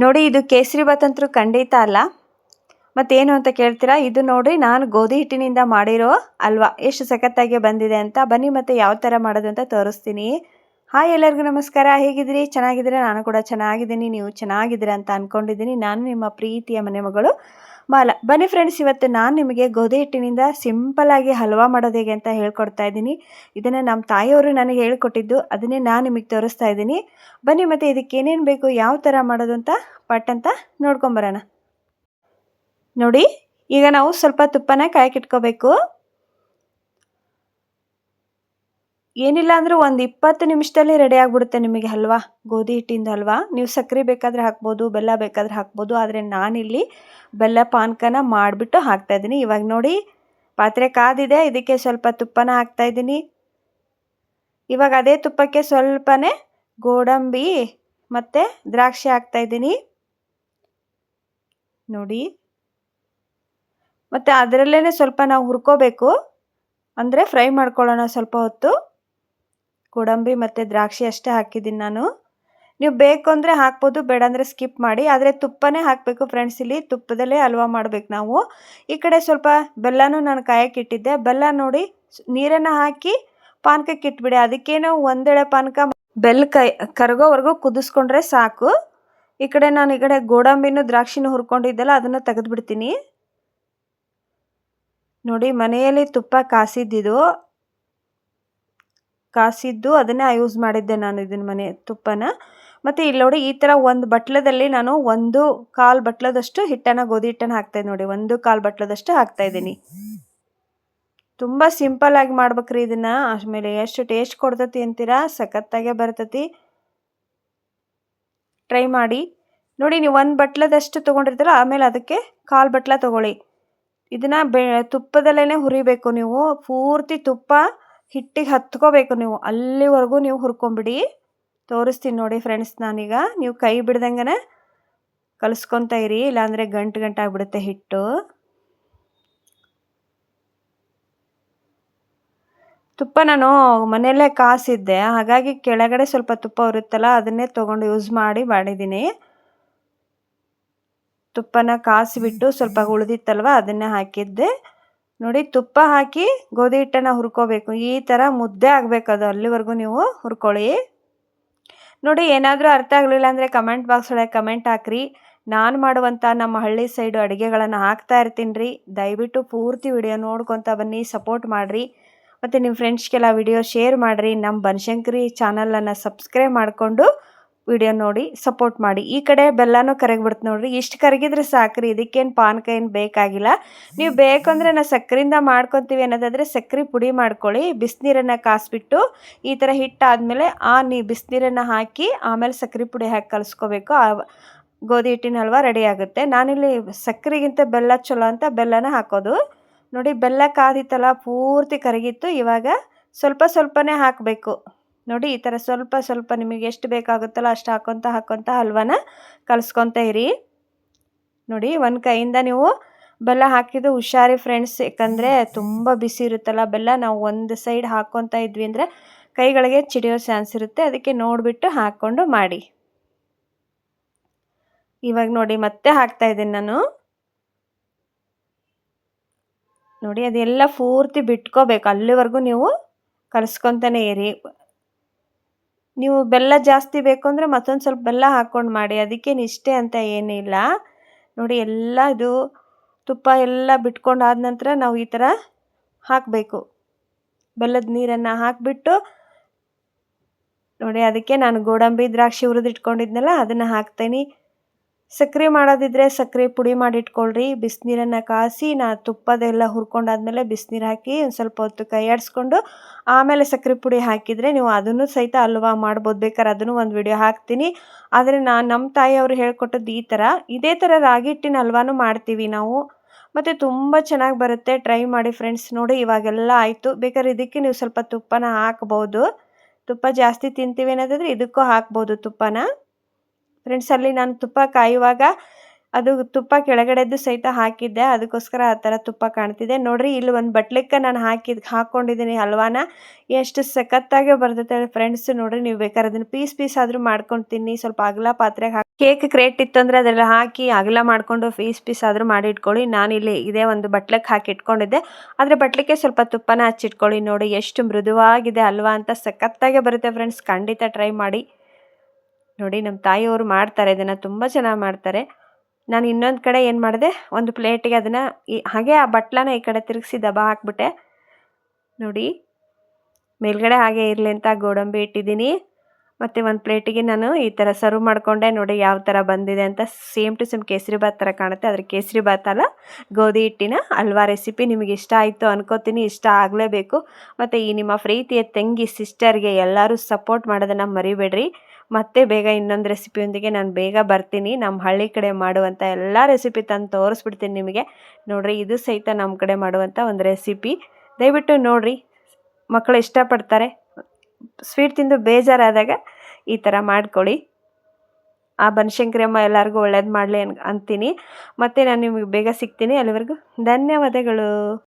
ನೋಡಿ ಇದು ಕೇಸರಿ ಬಾತ್ ಅಂತೂ ಖಂಡಿತ ಅಲ್ಲ. ಮತ್ತೇನು ಅಂತ ಕೇಳ್ತೀರಾ, ಇದು ನೋಡ್ರಿ ನಾನು ಗೋಧಿ ಹಿಟ್ಟಿನಿಂದ ಮಾಡಿರೋ ಅಲ್ವಾ, ಎಷ್ಟು ಸಖತ್ತಾಗಿ ಬಂದಿದೆ ಅಂತ. ಬನ್ನಿ ಮತ್ತೆ ಯಾವ ಥರ ಮಾಡೋದು ಅಂತ ತೋರಿಸ್ತೀನಿ. ಹಾಯ್ ಎಲ್ಲರಿಗೂ ನಮಸ್ಕಾರ, ಹೇಗಿದ್ದೀರಿ? ಚೆನ್ನಾಗಿದ್ದೀರಾ? ನಾನು ಕೂಡ ಚೆನ್ನಾಗಿದ್ದೀನಿ, ನೀವು ಚೆನ್ನಾಗಿದ್ದೀರಾ ಅಂತ ಅಂದ್ಕೊಂಡಿದ್ದೀನಿ. ನಾನು ನಿಮ್ಮ ಪ್ರೀತಿಯ ಮನೆ ಮಗಳು ಮಾಲಾ. ಬನ್ನಿ ಫ್ರೆಂಡ್ಸ್, ಇವತ್ತು ನಾನು ನಿಮಗೆ ಗೋಧಿ ಹಿಟ್ಟಿನಿಂದ ಸಿಂಪಲ್ಲಾಗಿ ಹಲ್ವಾ ಮಾಡೋದು ಹೇಗೆ ಅಂತ ಹೇಳ್ಕೊಡ್ತಾ ಇದ್ದೀನಿ. ಇದನ್ನು ನಮ್ಮ ತಾಯಿಯವರು ನನಗೆ ಹೇಳ್ಕೊಟ್ಟಿದ್ದು, ಅದನ್ನೇ ನಾನು ನಿಮಗೆ ತೋರಿಸ್ತಾ ಇದ್ದೀನಿ. ಬನ್ನಿ ಮತ್ತು ಇದಕ್ಕೆ ಏನೇನು ಬೇಕು, ಯಾವ ಥರ ಮಾಡೋದು ಅಂತ ಪಟ್ ಅಂತ ನೋಡ್ಕೊಂಬರೋಣ. ನೋಡಿ, ಈಗ ನಾವು ಸ್ವಲ್ಪ ತುಪ್ಪನ ಕಾಯಕ್ಕಿಟ್ಕೋಬೇಕು. ಏನಿಲ್ಲ ಅಂದರೂ ಒಂದು 20 ನಿಮಿಷದಲ್ಲಿ ರೆಡಿ ಆಗಿಬಿಡುತ್ತೆ ನಿಮಗೆ ಹಲ್ವಾ, ಗೋಧಿ ಹಿಟ್ಟಿಂದ ಹಲ್ವಾ. ನೀವು ಸಕ್ಕರೆ ಬೇಕಾದರೆ ಹಾಕ್ಬೋದು, ಬೆಲ್ಲ ಬೇಕಾದರೆ ಹಾಕ್ಬೋದು. ಆದರೆ ನಾನಿಲ್ಲಿ ಬೆಲ್ಲ ಪಾನಕನ ಮಾಡಿಬಿಟ್ಟು ಹಾಕ್ತಾಯಿದ್ದೀನಿ. ಇವಾಗ ನೋಡಿ, ಪಾತ್ರೆ ಕಾದಿದೆ, ಇದಕ್ಕೆ ಸ್ವಲ್ಪ ತುಪ್ಪನ ಹಾಕ್ತಾಯಿದ್ದೀನಿ. ಇವಾಗ ಅದೇ ತುಪ್ಪಕ್ಕೆ ಸ್ವಲ್ಪನೇ ಗೋಡಂಬಿ ಮತ್ತು ದ್ರಾಕ್ಷಿ ಹಾಕ್ತಾಯಿದ್ದೀನಿ ನೋಡಿ. ಮತ್ತು ಅದರಲ್ಲೇ ಸ್ವಲ್ಪ ನಾವು ಹುರ್ಕೋಬೇಕು, ಅಂದರೆ ಫ್ರೈ ಮಾಡ್ಕೊಳ್ಳೋಣ ಸ್ವಲ್ಪ ಹೊತ್ತು. ಗೋಡಂಬಿ ಮತ್ತು ದ್ರಾಕ್ಷಿ ಅಷ್ಟೇ ಹಾಕಿದ್ದೀನಿ ನಾನು. ನೀವು ಬೇಕು ಅಂದರೆ ಹಾಕ್ಬೋದು, ಬೇಡ ಅಂದರೆ ಸ್ಕಿಪ್ ಮಾಡಿ. ಆದರೆ ತುಪ್ಪನೇ ಹಾಕಬೇಕು ಫ್ರೆಂಡ್ಸ್, ಇಲ್ಲಿ ತುಪ್ಪದಲ್ಲೇ ಹಲ್ವಾ ಮಾಡಬೇಕು ನಾವು. ಈ ಕಡೆ ಸ್ವಲ್ಪ ಬೆಲ್ಲನೂ ನಾನು ಕಾಯಕ್ಕಿಟ್ಟಿದ್ದೆ. ಬೆಲ್ಲ ನೋಡಿ, ನೀರನ್ನು ಹಾಕಿ ಪಾನಕಕ್ಕೆ ಇಟ್ಬಿಡಿ. ಅದಕ್ಕೇನೋ ಒಂದೆಳೆ ಪಾನಕ ಬೆಲ್ಲ ಕರಗೋವರೆಗೂ ಕುದಿಸ್ಕೊಂಡ್ರೆ ಸಾಕು. ಈ ಕಡೆ ನಾನು ಗೋಡಂಬಿನೂ ದ್ರಾಕ್ಷಿನೂ ಹುರ್ಕೊಂಡಿದ್ದೆಲ್ಲ ಅದನ್ನು ತೆಗೆದುಬಿಡ್ತೀನಿ ನೋಡಿ. ಮನೆಯಲ್ಲಿ ತುಪ್ಪ ಕಾಸಿದ್ದು ಅದನ್ನೇ ಯೂಸ್ ಮಾಡಿದ್ದೆ ನಾನು, ಇದನ್ನ ಮನೆ ತುಪ್ಪನ. ಮತ್ತು ಇಲ್ಲಿ ನೋಡಿ, ಈ ಥರ ಒಂದು ಬಟ್ಲದಲ್ಲಿ ನಾನು 1/4 ಬಟ್ಲದಷ್ಟು ಗೋಧಿ ಹಿಟ್ಟನ್ನು ಹಾಕ್ತಾಯಿದ್ದೀನಿ ನೋಡಿ. 1/4 ಬಟ್ಲದಷ್ಟು ಹಾಕ್ತಾಯಿದ್ದೀನಿ. ತುಂಬ ಸಿಂಪಲ್ಲಾಗಿ ಮಾಡ್ಬೇಕ್ರಿ ಇದನ್ನು. ಆಮೇಲೆ ಎಷ್ಟು ಟೇಸ್ಟ್ ಕೊಡ್ತತಿ ಅಂತೀರಾ, ಸಖತ್ತಾಗೆ ಬರ್ತತಿ. ಟ್ರೈ ಮಾಡಿ ನೋಡಿ. ನೀವು 1 ಬಟ್ಲದಷ್ಟು ತೊಗೊಂಡಿರ್ತೀರ, ಆಮೇಲೆ ಅದಕ್ಕೆ 1/4 ಬಟ್ಲ ತೊಗೊಳ್ಳಿ. ಇದನ್ನು ತುಪ್ಪದಲ್ಲೇ ಹುರಿಬೇಕು ನೀವು. ಪೂರ್ತಿ ತುಪ್ಪ ಹಿಟ್ಟಿಗೆ ಹತ್ಕೋಬೇಕು ನೀವು, ಅಲ್ಲಿವರೆಗೂ ನೀವು ಹುರ್ಕೊಂಬಿಡಿ. ತೋರಿಸ್ತೀನಿ ನೋಡಿ ಫ್ರೆಂಡ್ಸ್ ನಾನೀಗ. ನೀವು ಕೈ ಬಿಡ್ದಂಗೆ ಕಲಿಸ್ಕೊತಾ ಇರಿ, ಇಲ್ಲಾಂದರೆ ಗಂಟು ಆಗಿಬಿಡುತ್ತೆ ಹಿಟ್ಟು. ತುಪ್ಪ ನಾನು ಮನೆಯಲ್ಲೇ ಕಾಸಿದ್ದೆ, ಹಾಗಾಗಿ ಕೆಳಗಡೆ ಸ್ವಲ್ಪ ತುಪ್ಪ ಇರುತ್ತಲ್ಲ, ಅದನ್ನೇ ತೊಗೊಂಡು ಯೂಸ್ ಮಾಡಿದ್ದೀನಿ. ತುಪ್ಪನ ಕಾಸಿಬಿಟ್ಟು ಸ್ವಲ್ಪ ಉಳಿದಿತ್ತಲ್ವ ಅದನ್ನೇ ಹಾಕಿದ್ದೆ ನೋಡಿ. ತುಪ್ಪ ಹಾಕಿ ಗೋಧಿ ಹಿಟ್ಟನ್ನು ಹುರ್ಕೋಬೇಕು. ಈ ಥರ ಮುದ್ದೆ ಆಗಬೇಕು ಅದು, ಅಲ್ಲಿವರೆಗೂ ನೀವು ಹುರ್ಕೊಳ್ಳಿ ನೋಡಿ. ಏನಾದರೂ ಅರ್ಥ ಆಗಲಿಲ್ಲ ಅಂದರೆ ಕಮೆಂಟ್ ಬಾಕ್ಸ್ ಒಳಗೆ ಕಮೆಂಟ್ ಹಾಕ್ರಿ. ನಾನು ಮಾಡುವಂಥ ನಮ್ಮ ಹಳ್ಳಿ ಸೈಡು ಅಡುಗೆಗಳನ್ನು ಹಾಕ್ತಾ ಇರ್ತೀನಿ ರೀ. ದಯವಿಟ್ಟು ಪೂರ್ತಿ ವಿಡಿಯೋ ನೋಡ್ಕೊತ ಬನ್ನಿ, ಸಪೋರ್ಟ್ ಮಾಡಿರಿ. ಮತ್ತು ನಿಮ್ಮ ಫ್ರೆಂಡ್ಸ್ಗೆಲ್ಲ ವಿಡಿಯೋ ಶೇರ್ ಮಾಡಿರಿ. ನಮ್ಮ ಬನಶಂಕರಿ ಚಾನಲನ್ನು ಸಬ್ಸ್ಕ್ರೈಬ್ ಮಾಡಿಕೊಂಡು ವಿಡಿಯೋ ನೋಡಿ ಸಪೋರ್ಟ್ ಮಾಡಿ. ಈ ಕಡೆ ಬೆಲ್ಲನೂ ಕರಗಿಬಿಡ್ತು ನೋಡಿರಿ. ಇಷ್ಟು ಕರಗಿದ್ರೆ ಸಾಕ್ರಿ, ಇದಕ್ಕೇನು ಪಾನಕ ಏನು ಬೇಕಾಗಿಲ್ಲ. ನೀವು ಬೇಕಂದರೆ ನಾವು ಸಕ್ಕರೆಯಿಂದ ಮಾಡ್ಕೊತೀವಿ ಅನ್ನೋದಾದರೆ ಸಕ್ಕರೆ ಪುಡಿ ಮಾಡ್ಕೊಳ್ಳಿ. ಬಿಸಿನೀರನ್ನು ಕಾಸಿಬಿಟ್ಟು ಈ ಥರ ಹಿಟ್ಟಾದಮೇಲೆ ಬಿಸಿನೀರನ್ನು ಹಾಕಿ ಆಮೇಲೆ ಸಕ್ಕರೆ ಪುಡಿ ಹಾಕಿ ಕಲಿಸ್ಕೋಬೇಕು. ಗೋಧಿ ಹಿಟ್ಟಿನ ಹಲ್ವಾ ರೆಡಿ ಆಗುತ್ತೆ. ನಾನಿಲ್ಲಿ ಸಕ್ಕರೆಗಿಂತ ಬೆಲ್ಲ ಚಲೋ ಅಂತ ಬೆಲ್ಲನ ಹಾಕೋದು ನೋಡಿ. ಬೆಲ್ಲ ಕಾದಿತ್ತಲ್ಲ, ಪೂರ್ತಿ ಕರಗಿತ್ತು. ಇವಾಗ ಸ್ವಲ್ಪನೇ ಹಾಕಬೇಕು ನೋಡಿ. ಈ ಥರ ಸ್ವಲ್ಪ ನಿಮಗೆ ಎಷ್ಟು ಬೇಕಾಗುತ್ತಲ್ಲ ಅಷ್ಟು ಹಾಕ್ಕೊತ ಹಲ್ವಾನ ಕಲಿಸ್ಕೊತ ಇರಿ ನೋಡಿ. ಒಂದು ಕೈಯಿಂದ ನೀವು ಬೆಲ್ಲ ಹಾಕಿದ್ದು ಹುಷಾರಿ ಫ್ರೆಂಡ್ಸ್, ಯಾಕಂದರೆ ತುಂಬ ಬಿಸಿ ಇರುತ್ತಲ್ಲ ಬೆಲ್ಲ. ನಾವು ಒಂದು ಸೈಡ್ ಹಾಕ್ಕೊತ ಇದ್ವಿ ಅಂದರೆ ಕೈಗಳಿಗೆ ಚಿಡಿಯೋ ಚಾನ್ಸ್ ಇರುತ್ತೆ. ಅದಕ್ಕೆ ನೋಡಿಬಿಟ್ಟು ಹಾಕ್ಕೊಂಡು ಮಾಡಿ. ಇವಾಗ ನೋಡಿ ಮತ್ತೆ ಹಾಕ್ತಾಯಿದ್ದೀನಿ ನಾನು ನೋಡಿ. ಅದೆಲ್ಲ ಪೂರ್ತಿ ಬಿಟ್ಕೋಬೇಕು, ಅಲ್ಲಿವರೆಗೂ ನೀವು ಕಲಿಸ್ಕೊತಾನೆ ಇರಿ. ನೀವು ಬೆಲ್ಲ ಜಾಸ್ತಿ ಬೇಕು ಅಂದರೆ ಮತ್ತೊಂದು ಸ್ವಲ್ಪ ಬೆಲ್ಲ ಹಾಕ್ಕೊಂಡು ಮಾಡಿ, ಅದಕ್ಕೇನು ಇಷ್ಟೇ ಅಂತ ಏನಿಲ್ಲ ನೋಡಿ. ಎಲ್ಲ ಇದು ತುಪ್ಪ ಎಲ್ಲ ಬಿಟ್ಕೊಂಡು ಆದ ನಂತರ ನಾವು ಈ ಥರ ಹಾಕಬೇಕು. ಬೆಲ್ಲದ ನೀರನ್ನು ಹಾಕಿಬಿಟ್ಟು ನೋಡಿ, ಅದಕ್ಕೆ ನಾನು ಗೋಡಂಬಿ ದ್ರಾಕ್ಷಿ ಹುರಿದಿಟ್ಕೊಂಡಿದ್ನಲ್ಲ ಅದನ್ನು ಹಾಕ್ತೀನಿ. ಸಕ್ಕರೆ ಮಾಡೋದಿದ್ರೆ ಸಕ್ಕರೆ ಪುಡಿ ಮಾಡಿಟ್ಕೊಳ್ರಿ. ಬಿಸಿನೀರನ್ನು ಕಾಸಿ ತುಪ್ಪದೆಲ್ಲ ಹುರ್ಕೊಂಡಾದ್ಮೇಲೆ ಬಿಸಿನೀರು ಹಾಕಿ ಒಂದು ಸ್ವಲ್ಪ ಹೊತ್ತು ಕೈ ಆಡಿಸ್ಕೊಂಡು ಆಮೇಲೆ ಸಕ್ಕರೆ ಪುಡಿ ಹಾಕಿದರೆ ನೀವು ಅದನ್ನು ಸಹಿತ ಹಲ್ವಾ ಮಾಡ್ಬೋದು. ಬೇಕಾದ್ರೆ ಅದನ್ನು ಒಂದು ವಿಡಿಯೋ ಹಾಕ್ತೀನಿ. ಆದರೆ ನಮ್ಮ ತಾಯಿಯವರು ಹೇಳ್ಕೊಟ್ಟದ್ದು ಇದೇ ಥರ ರಾಗಿ ಹಿಟ್ಟಿನ ಹಲ್ವಾನು ಮಾಡ್ತೀವಿ ನಾವು. ಮತ್ತು ತುಂಬ ಚೆನ್ನಾಗಿ ಬರುತ್ತೆ, ಟ್ರೈ ಮಾಡಿ ಫ್ರೆಂಡ್ಸ್ ನೋಡಿ. ಇವಾಗೆಲ್ಲ ಆಯಿತು. ಬೇಕಾದ್ರೆ ಇದಕ್ಕೆ ನೀವು ಸ್ವಲ್ಪ ತುಪ್ಪನ ಹಾಕ್ಬೋದು. ತುಪ್ಪ ಜಾಸ್ತಿ ತಿಂತೀವಿ ಅನ್ನೋದಾದರೆ ಇದಕ್ಕೂ ಹಾಕ್ಬೋದು ತುಪ್ಪನ ಫ್ರೆಂಡ್ಸ್. ಅಲ್ಲಿ ನಾನು ತುಪ್ಪ ಕಾಯುವಾಗ ಅದು ತುಪ್ಪ ಕೆಳಗಡೆದ್ದು ಸಹಿತ ಹಾಕಿದ್ದೆ, ಅದಕ್ಕೋಸ್ಕರ ಆ ಥರ ತುಪ್ಪ ಕಾಣ್ತಿದೆ ನೋಡಿರಿ. ಇಲ್ಲಿ ಒಂದು ಬಟ್ಲಿಕ್ಕೆ ನಾನು ಹಾಕ್ಕೊಂಡಿದ್ದೀನಿ ಹಲ್ವಾನ. ಎಷ್ಟು ಸಖತ್ತಾಗೆ ಬರ್ತೈತೆ ಫ್ರೆಂಡ್ಸ್ ನೋಡಿ. ನೀವು ಬೇಕಾದ್ರೆ ಅದನ್ನು ಪೀಸ್ ಆದರೂ ಮಾಡ್ಕೊಂಡು ತಿನ್ನಿ. ಸ್ವಲ್ಪ ಅಗಲ ಪಾತ್ರೆಗೆ ಕೇಕ್ ಕ್ರೇಟ್ ಇತ್ತು ಅಂದರೆ ಅದೆಲ್ಲ ಹಾಕಿ ಅಗಲ ಮಾಡಿಕೊಂಡು ಪೀಸ್ ಆದರೂ ಮಾಡಿ ಇಟ್ಕೊಳ್ಳಿ. ನಾನಿಲ್ಲಿ ಇದೇ ಒಂದು ಬಟ್ಲಕ್ಕೆ ಹಾಕಿ ಇಟ್ಕೊಂಡಿದ್ದೆ. ಆದರೆ ಬಟ್ಲಿಗೆ ಸ್ವಲ್ಪ ತುಪ್ಪನ ಹಚ್ಚಿಟ್ಕೊಳ್ಳಿ. ನೋಡಿ ಎಷ್ಟು ಮೃದುವಾಗಿದೆ ಅಲ್ವಾ ಅಂತ, ಸಖತ್ತಾಗೆ ಬರುತ್ತೆ ಫ್ರೆಂಡ್ಸ್. ಖಂಡಿತ ಟ್ರೈ ಮಾಡಿ. ನೋಡಿ ನಮ್ಮ ತಾಯಿಯವರು ಮಾಡ್ತಾರೆ ಇದನ್ನು, ತುಂಬ ಚೆನ್ನಾಗಿ ಮಾಡ್ತಾರೆ. ನಾನು ಇನ್ನೊಂದು ಕಡೆ ಏನು ಮಾಡಿದೆ, ಒಂದು ಪ್ಲೇಟಿಗೆ ಅದನ್ನು ಹಾಗೆ ಆ ಬಟ್ಲನ್ನ ಈ ಕಡೆ ತಿರುಗಿಸಿ ದಬ ಹಾಕ್ಬಿಟ್ಟೆ. ನೋಡಿ ಮೇಲ್ಗಡೆ ಹಾಗೆ ಇರಲಿ ಅಂತ ಗೋಡಂಬಿ ಇಟ್ಟಿದ್ದೀನಿ. ಮತ್ತು ಒಂದು ಪ್ಲೇಟಿಗೆ ನಾನು ಈ ಥರ ಸರ್ವ್ ಮಾಡಿಕೊಂಡೆ. ನೋಡಿ ಯಾವ ಥರ ಬಂದಿದೆ ಅಂತ, same to same kesari bath ಥರ ಕಾಣುತ್ತೆ. ಆದರೆ ಕೇಸರಿ ಬಾತ್ ಅಲ್ಲ, ಗೋಧಿ ಹಿಟ್ಟಿನ ಹಲ್ವಾ ರೆಸಿಪಿ. ನಿಮಗೆ ಇಷ್ಟ ಆಯಿತು ಅನ್ಕೋತೀನಿ, ಇಷ್ಟ ಆಗಲೇಬೇಕು. ಮತ್ತು ಈ ನಿಮ್ಮ ಪ್ರೀತಿಯ ತಂಗಿ ಸಿಸ್ಟರ್ಗೆ ಎಲ್ಲರೂ ಸಪೋರ್ಟ್ ಮಾಡೋದನ್ನು ಮರಿಬೇಡ್ರಿ. ಮತ್ತೆ ಬೇಗ ಇನ್ನೊಂದು ರೆಸಿಪಿಯೊಂದಿಗೆ ನಾನು ಬೇಗ ಬರ್ತೀನಿ. ನಮ್ಮ ಹಳ್ಳಿ ಕಡೆ ಮಾಡುವಂಥ ಎಲ್ಲ ರೆಸಿಪಿ ತಂದು ತೋರಿಸ್ಬಿಡ್ತೀನಿ ನಿಮಗೆ. ನೋಡಿರಿ ಇದು ಸಹಿತ ನಮ್ಮ ಕಡೆ ಮಾಡುವಂಥ ಒಂದು ರೆಸಿಪಿ. ದಯವಿಟ್ಟು ನೋಡಿರಿ, ಮಕ್ಕಳು ಇಷ್ಟಪಡ್ತಾರೆ. ಸ್ವೀಟ್ ತಿಂದು ಬೇಜಾರಾದಾಗ ಈ ಥರ ಮಾಡ್ಕೊಳ್ಳಿ. ಆ ಬನಶಂಕರಿ ಅಮ್ಮ ಎಲ್ಲರಿಗೂ ಒಳ್ಳೇದು ಮಾಡಲಿ ಅಂತೀನಿ. ಮತ್ತು ನಾನು ನಿಮಗೆ ಬೇಗ ಸಿಗ್ತೀನಿ. ಅಲ್ಲಿವರೆಗೂ ಧನ್ಯವಾದಗಳು.